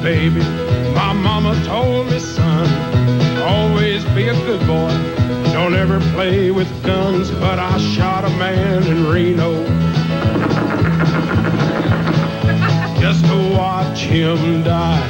baby. My mama told me, son, always be a good boy. Don't ever play with guns, but I shot a man in Reno just to watch him die.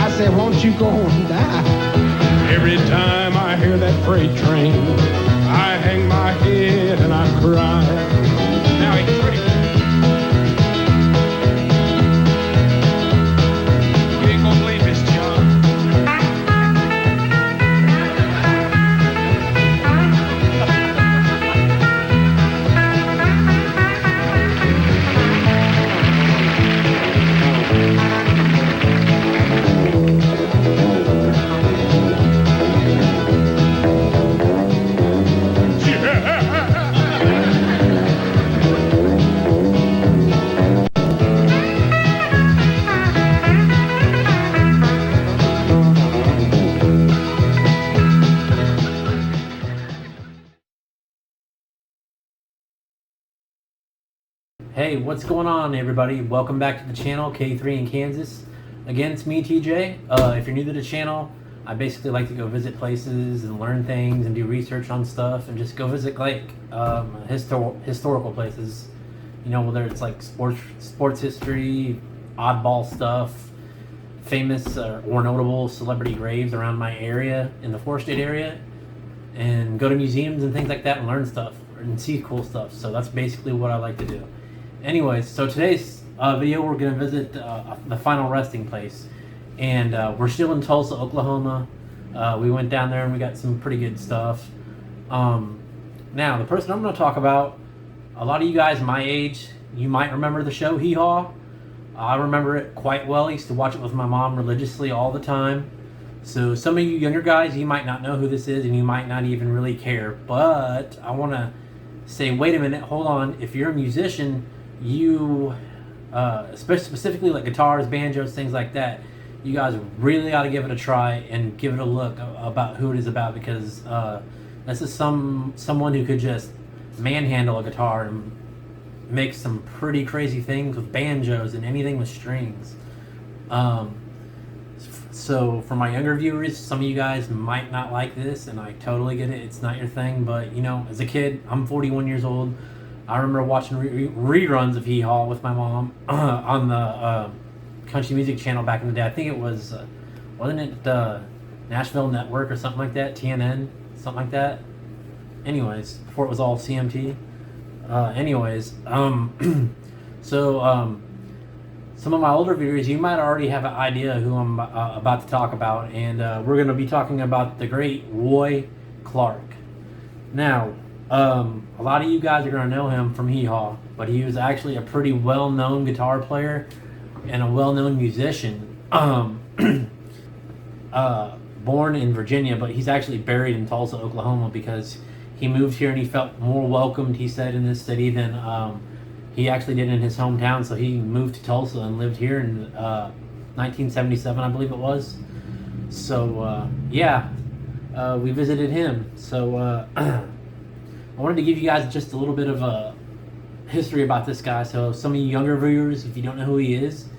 I said, won't you go and die? Every time I hear that freight train, I hang my head and I cry. Now it's pretty. You ain't gonna believe this, John. Hey, what's going on, everybody? Welcome back to the channel, K3 in Kansas. Again, it's me, TJ. If you're new to the channel, I basically like to go visit places and learn things and do research on stuff and just go visit like historical places. You know, whether it's like sports history, oddball stuff, famous or notable celebrity graves around my area in the 4-state area, and go to museums and things like that and learn stuff and see cool stuff. So that's basically what I like to do. Anyways, so today's video we're going to visit the final resting place, and we're still in Tulsa, Oklahoma. We went down there and we got some pretty good stuff. Now, the person I'm going to talk about, a lot of you guys my age, you might remember the show Hee Haw. I remember it quite well. I used to watch it with my mom religiously all the time. So some of you younger guys, you might not know who this is and you might not even really care. But I want to say, wait a minute, hold on. If you're a musician, you specifically like guitars, banjos, things like that, you guys really ought to give it a try and give it a look about who it is about, because this is someone who could just manhandle a guitar and make some pretty crazy things with banjos and anything with strings. So for my younger viewers, some of you guys might not like this, and I totally get it. It's not your thing, but you know, as a kid, I'm 41 years old. I remember watching reruns of Hee Haw with my mom on the country music channel back in the day. I think it was, wasn't it the Nashville Network or something like that? TNN, something like that. Anyways, before it was all CMT. Some of my older viewers, you might already have an idea who I'm about to talk about, and we're going to be talking about the great Roy Clark. Now, a lot of you guys are going to know him from Hee Haw, but he was actually a pretty well-known guitar player and a well-known musician. Born in Virginia, but he's actually buried in Tulsa, Oklahoma, because he moved here and he felt more welcomed, he said, in this city than he actually did in his hometown. So he moved to Tulsa and lived here in 1977, I believe it was. So we visited him. So I wanted to give you guys just a little bit of a history about this guy. So some of you younger viewers, if you don't know who he is,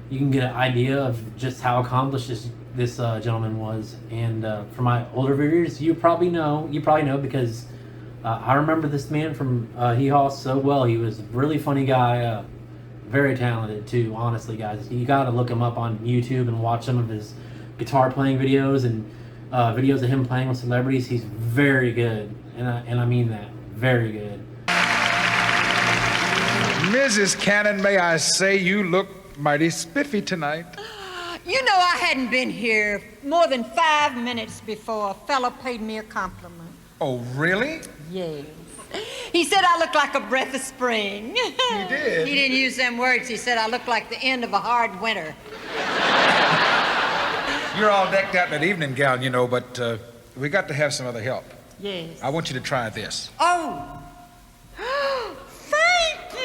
you can get an idea of just how accomplished this gentleman was. And for my older viewers, you probably know because I remember this man from Hee Haw so well. He was a really funny guy, very talented too, honestly, guys. You got to look him up on YouTube and watch some of his guitar playing videos and videos of him playing with celebrities. He's very good, and I mean that, very good. Mrs. Cannon, may I say you look mighty spiffy tonight. You know, I hadn't been here more than 5 minutes before a fella paid me a compliment. Oh, really? Yes. He said I look like a breath of spring. He did? He didn't use them words. He said I look like the end of a hard winter. You're all decked out in that evening gown, you know, but we got to have some other help. Yes. I want you to try this. Oh. Thank you.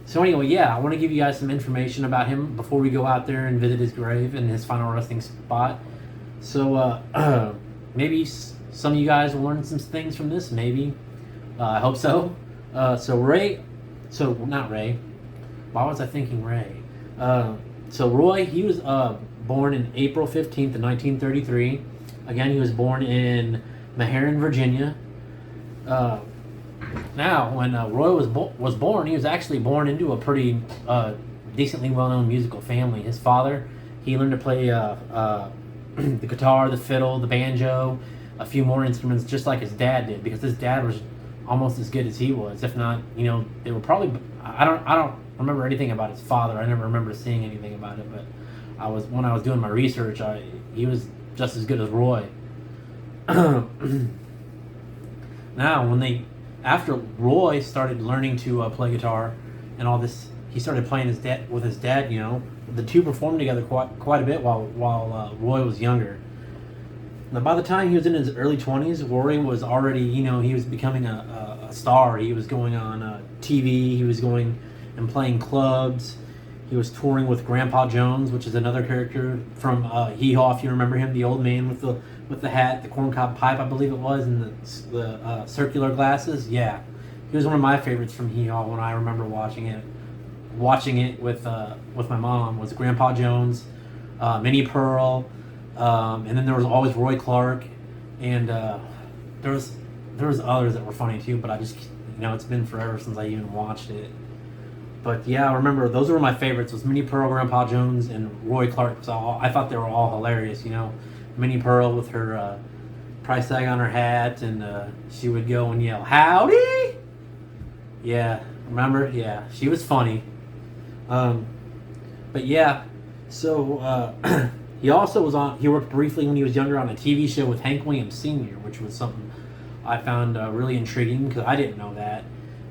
So anyway, yeah, I want to give you guys some information about him before we go out there and visit his grave and his final resting spot. So maybe some of you guys will learn some things from this. Maybe I hope so. Not Ray. Why was I thinking Ray? So Roy, he was born in April 15th of 1933. Again, he was born in Meherrin, Virginia. Now, when Roy was born, he was actually born into a pretty decently well-known musical family. His father, he learned to play the guitar, the fiddle, the banjo, a few more instruments, just like his dad did, because his dad was almost as good as he was. If not, they were probably. I don't remember anything about his father. I never remember seeing anything about it, but when I was doing my research, he was just as good as Roy. Now, after Roy started learning to play guitar and all this, he started playing with his dad. The two performed together quite a bit while Roy was younger. Now, by the time he was in his early 20s, Roy was already, he was becoming a star. He was going on TV. He was going and playing clubs. He was touring with Grandpa Jones, which is another character from Hee Haw, if you remember him, the old man with the hat, the corncob pipe, I believe it was, and the circular glasses. Yeah, he was one of my favorites from Hee Haw when I remember watching it. Watching it with my mom was Grandpa Jones, Minnie Pearl, and then there was always Roy Clark, and there was others that were funny too. But I just it's been forever since I even watched it. But yeah, I remember those were my favorites. Was Minnie Pearl, Grandpa Jones, and Roy Clark. I thought they were all hilarious. Minnie Pearl with her price tag on her hat, and she would go and yell, "Howdy!" Yeah, remember? Yeah, she was funny. But yeah, so he also he worked briefly when he was younger on a TV show with Hank Williams Sr., which was something I found really intriguing because I didn't know that.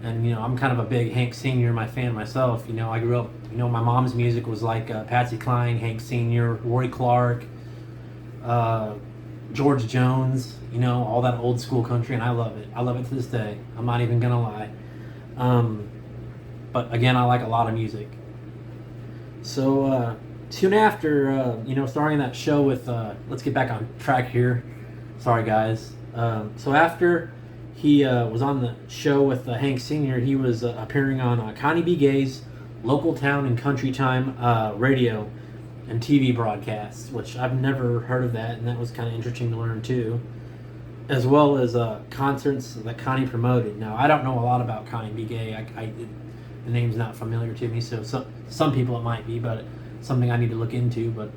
And, I'm kind of a big Hank Sr. fan myself. I grew up, my mom's music was like Patsy Cline, Hank Sr., Roy Clark, George Jones, all that old school country, and I love it. I love it to this day. I'm not even going to lie. But again, I like a lot of music. So soon after, starting that show with, let's get back on track here. Sorry, guys. So after he was on the show with Hank Sr., he was appearing on Connie B. Gay's Local Town and Country Time radio and TV broadcasts, which I've never heard of that, and that was kind of interesting to learn too, as well as concerts that Connie promoted. Now, I don't know a lot about Connie B. Gay. The name's not familiar to me, so some people it might be, but something I need to look into. But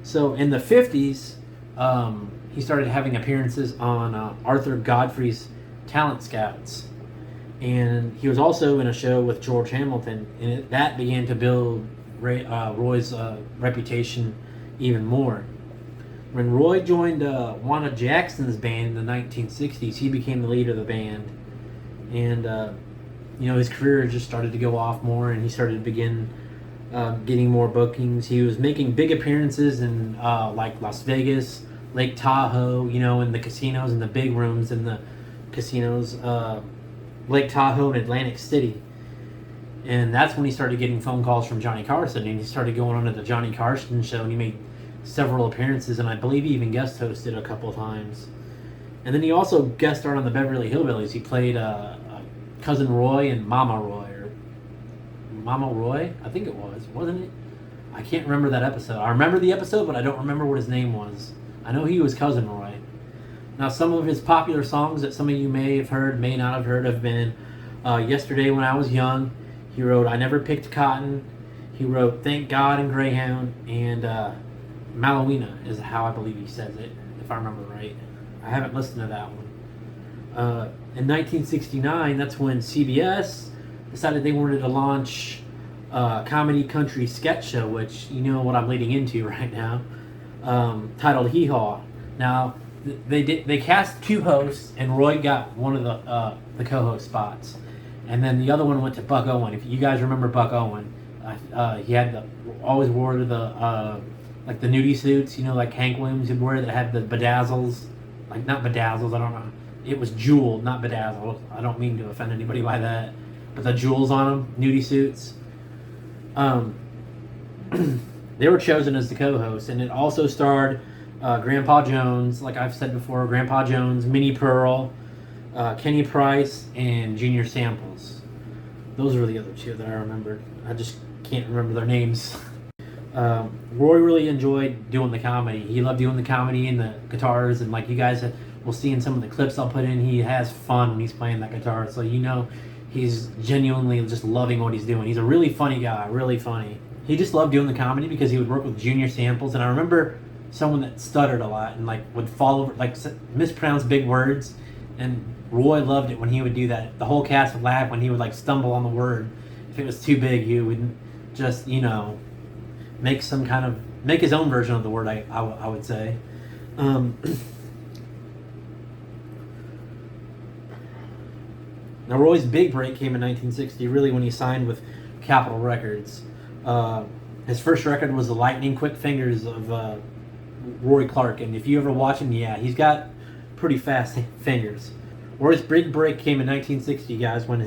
so in the 50s, he started having appearances on Arthur Godfrey's Talent Scouts. And he was also in a show with George Hamilton, and that began to build Roy's reputation even more. When Roy joined Wanda Jackson's band in the 1960s, he became the leader of the band. And, his career just started to go off more, and he started to begin getting more bookings. He was making big appearances in like Las Vegas, Lake Tahoe, in the casinos and the big rooms in the casinos, Lake Tahoe and Atlantic City. And that's when he started getting phone calls from Johnny Carson, and he started going on to the Johnny Carson show, and he made several appearances, and I believe he even guest hosted a couple of times. And then he also guest starred on the Beverly Hillbillies. He played Cousin Roy and Mama Roy, or Mama Roy, I think it was, wasn't it? I can't remember that episode. I remember the episode, but I don't remember what his name was. I know he was Cousin Roy. Now, some of his popular songs that some of you may have heard, may not have heard, have been Yesterday When I Was Young. He wrote I Never Picked Cotton. He wrote Thank God and Greyhound. And Malawina is how I believe he says it, if I remember right. I haven't listened to that one. In 1969, that's when CBS decided they wanted to launch a comedy country sketch show, which you know what I'm leading into right now, titled Hee Haw. Now, they cast two hosts, and Roy got one of the co-host spots, and then the other one went to Buck Owen. If you guys remember Buck Owen, he had always wore the like the nudie suits, like Hank Williams would wear, that had the bedazzles, like not bedazzles, I don't know. It was jeweled, not bedazzled. I don't mean to offend anybody by that, but the jewels on them, nudie suits. Well, they were chosen as the co-hosts, and it also starred Grandpa Jones, like I've said before, Grandpa Jones, Minnie Pearl, Kenny Price, and Junior Samples. Those were the other two that I remembered. I just can't remember their names. Roy really enjoyed doing the comedy. He loved doing the comedy and the guitars, and like you guys will see in some of the clips I'll put in, he has fun when he's playing that guitar. So you know he's genuinely just loving what he's doing. He's a really funny guy, really funny. He just loved doing the comedy because he would work with Junior Samples, and I remember someone that stuttered a lot and like would fall over, like mispronounce big words, and Roy loved it when he would do that. The whole cast would laugh when he would like stumble on the word. If it was too big, he would just, you know, make his own version of the word, I would say. Now Roy's big break came in 1960, really when he signed with Capitol Records. His first record was The Lightning Quick Fingers of Roy Clark, and if you ever watch him, yeah, he's got pretty fast fingers. Roy's big break came in 1960, guys, when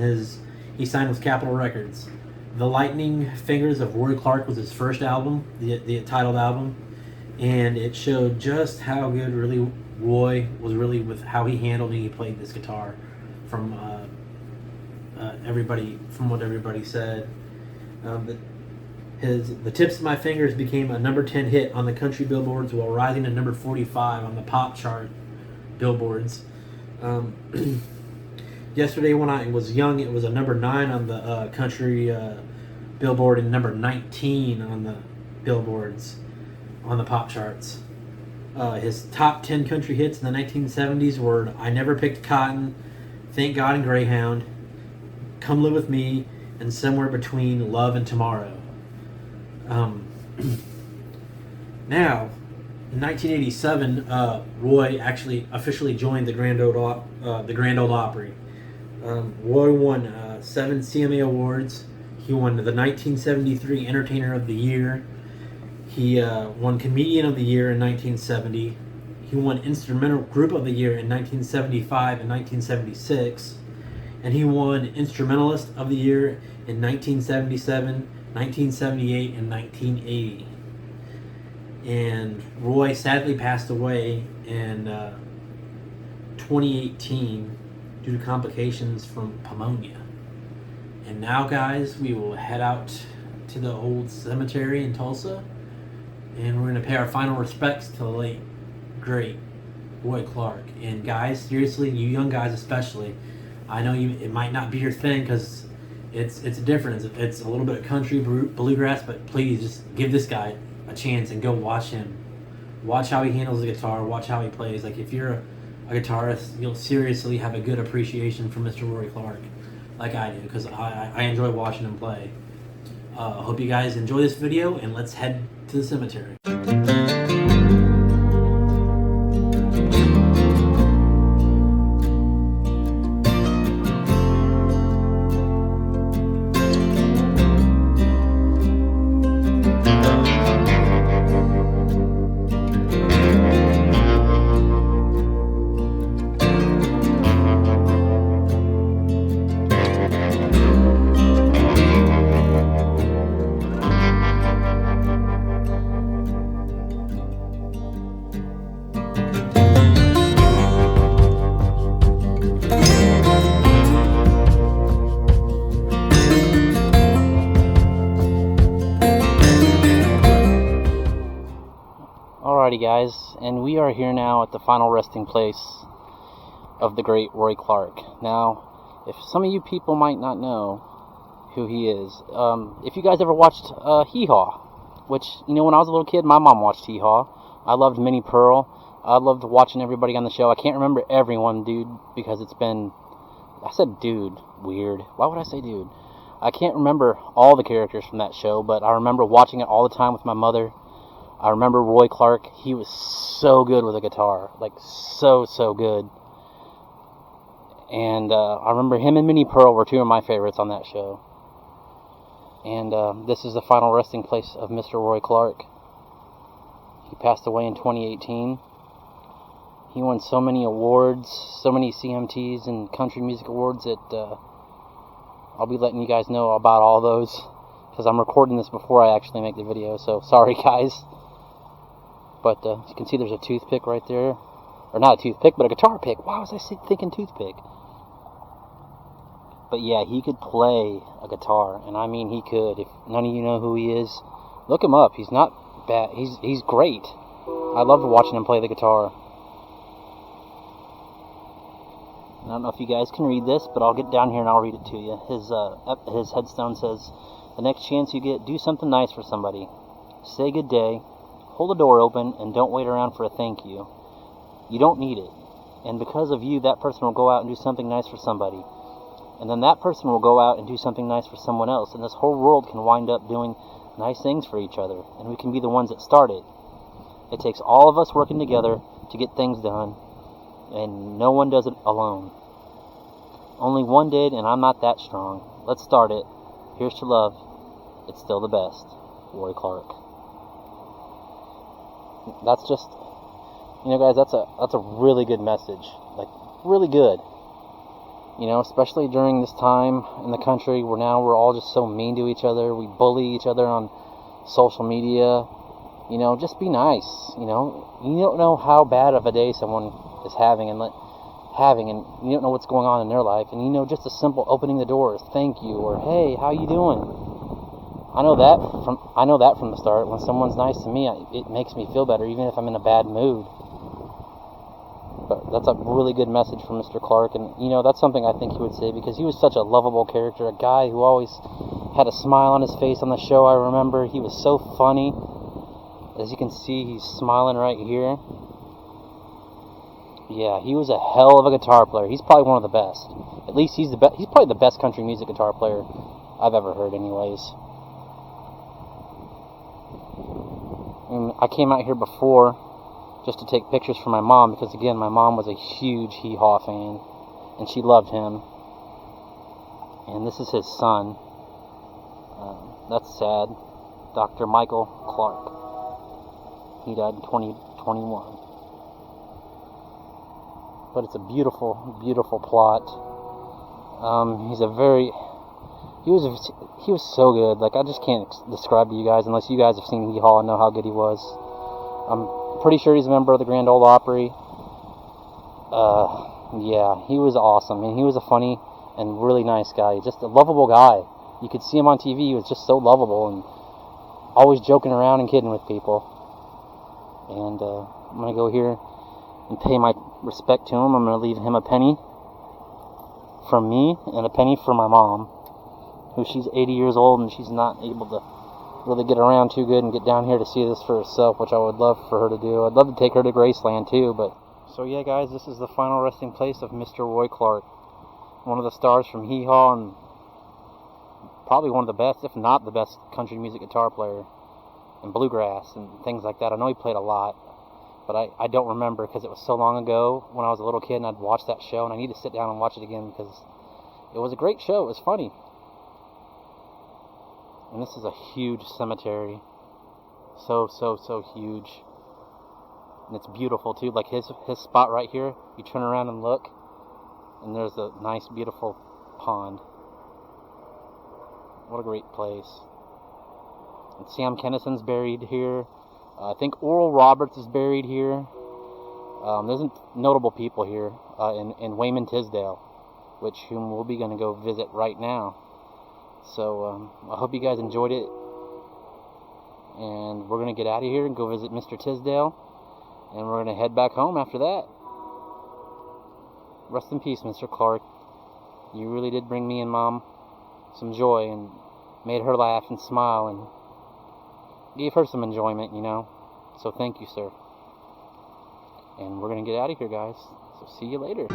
he signed with Capitol Records. The Lightning Fingers of Roy Clark was his first album, the titled album, and it showed just how good really Roy was really with how he handled and he played this guitar from what everybody said. The Tips of My Fingers became a number 10 hit on the country billboards while rising to number 45 on the pop chart billboards. Yesterday when I was young, it was a number 9 on the country billboard and number 19 on the billboards on the pop charts. His top 10 country hits in the 1970s were I Never Picked Cotton, Thank God and Greyhound, Come Live With Me, and Somewhere Between Love and Tomorrow. Now, in 1987, Roy actually officially joined the Grand Ole Opry. Roy won 7 CMA awards. He won the 1973 Entertainer of the Year. He won Comedian of the Year in 1970. He won Instrumental Group of the Year in 1975 and 1976. And he won Instrumentalist of the Year in 1977, 1978, and 1980. And Roy sadly passed away in 2018 due to complications from pneumonia. And now, guys, we will head out to the old cemetery in Tulsa, and we're going to pay our final respects to the late, great Roy Clark. And guys, seriously, you young guys especially, I know it might not be your thing because it's different. It's a little bit of country, bluegrass, but please just give this guy a chance and go watch him. Watch how he handles the guitar. Watch how he plays. Like, if you're a guitarist, you'll seriously have a good appreciation for Mr. Roy Clark, like I do, because I enjoy watching him play. Hope you guys enjoy this video, and let's head to the cemetery. Alrighty guys, and we are here now at the final resting place of the great Roy Clark. Now, if some of you people might not know who he is, if you guys ever watched Hee Haw, which, you know, when I was a little kid, my mom watched Hee Haw. I loved Minnie Pearl. I loved watching everybody on the show. I can't remember everyone, dude, because it's been... I said dude. Weird. Why would I say dude? I can't remember all the characters from that show, but I remember watching it all the time with my mother. I remember Roy Clark. He was so good with a guitar. Like, so good. And I remember him and Minnie Pearl were two of my favorites on that show. And this is the final resting place of Mr. Roy Clark. He passed away in 2018. He won so many awards, so many CMTs and country music awards that I'll be letting you guys know about all those because I'm recording this before I actually make the video, so sorry guys. But you can see there's a toothpick right there. Or not a toothpick, but a guitar pick. Why was I thinking toothpick? But yeah, he could play a guitar, and I mean he could. If none of you know who he is, look him up. He's not bad. He's great. I loved watching him play the guitar. I don't know if you guys can read this, but I'll get down here and I'll read it to you. His headstone says, "The next chance you get, do something nice for somebody. Say good day, hold the door open, and don't wait around for a thank you. You don't need it. And because of you, that person will go out and do something nice for somebody. And then that person will go out and do something nice for someone else. And this whole world can wind up doing nice things for each other. And we can be the ones that start it. It takes all of us working together to get things done. And no one does it alone. Only one did, and I'm not that strong. Let's start it. Here's to love. It's still the best. Roy Clark." That's just, you know, guys, that's a really good message. Like, really good. You know, especially during this time in the country where now we're all just so mean to each other. We bully each other on social media. You know, just be nice. You know, you don't know how bad of a day someone is having, and you don't know what's going on in their life. And you know, just a simple opening the door, thank you, or hey, how you doing? I know that from the start. When someone's nice to me, it makes me feel better, even if I'm in a bad mood. But that's a really good message from Mr. Clark, and you know, that's something I think he would say, because he was such a lovable character, a guy who always had a smile on his face on the show. I remember he was so funny. As you can see, he's smiling right here. Yeah, he was a hell of a guitar player. He's probably one of the best. At least he's probably the best country music guitar player I've ever heard, anyways. And I came out here before just to take pictures for my mom, because again, my mom was a huge Hee Haw fan, and she loved him. And this is his son. That's sad. Dr. Michael Clark. He died in 2021. But it's a beautiful, beautiful plot. He was so good. Like, I just can't describe to you guys unless you guys have seen Hee Haw and know how good he was. I'm pretty sure he's a member of the Grand Ole Opry. Yeah, he was awesome. And he was a funny and really nice guy. Just a lovable guy. You could see him on TV. He was just so lovable and always joking around and kidding with people. And I'm going to go here and pay my respect to him. I'm going to leave him a penny from me and a penny for my mom, who she's 80 years old and she's not able to really get around too good and get down here to see this for herself, which I would love for her to do. I'd love to take her to Graceland too, but... So yeah, guys, this is the final resting place of Mr. Roy Clark, one of the stars from Hee Haw, and probably one of the best, if not the best, country music guitar player, and bluegrass and things like that. I know he played a lot, but I don't remember because it was so long ago when I was a little kid and I'd watched that show, and I need to sit down and watch it again because it was a great show. It was funny. And this is a huge cemetery. So huge. And it's beautiful too. Like his spot right here, you turn around and look, and there's a nice, beautiful pond. What a great place. And Sam Kennison's buried here. I think Oral Roberts is buried here. There's notable people here in Wayman Tisdale, whom we'll be going to go visit right now. So I hope you guys enjoyed it. And we're going to get out of here and go visit Mr. Tisdale. And we're going to head back home after that. Rest in peace, Mr. Clark. You really did bring me and Mom some joy and made her laugh and smile and gave her some enjoyment, you know. So thank you, sir. And we're going to get out of here, guys. So see you later.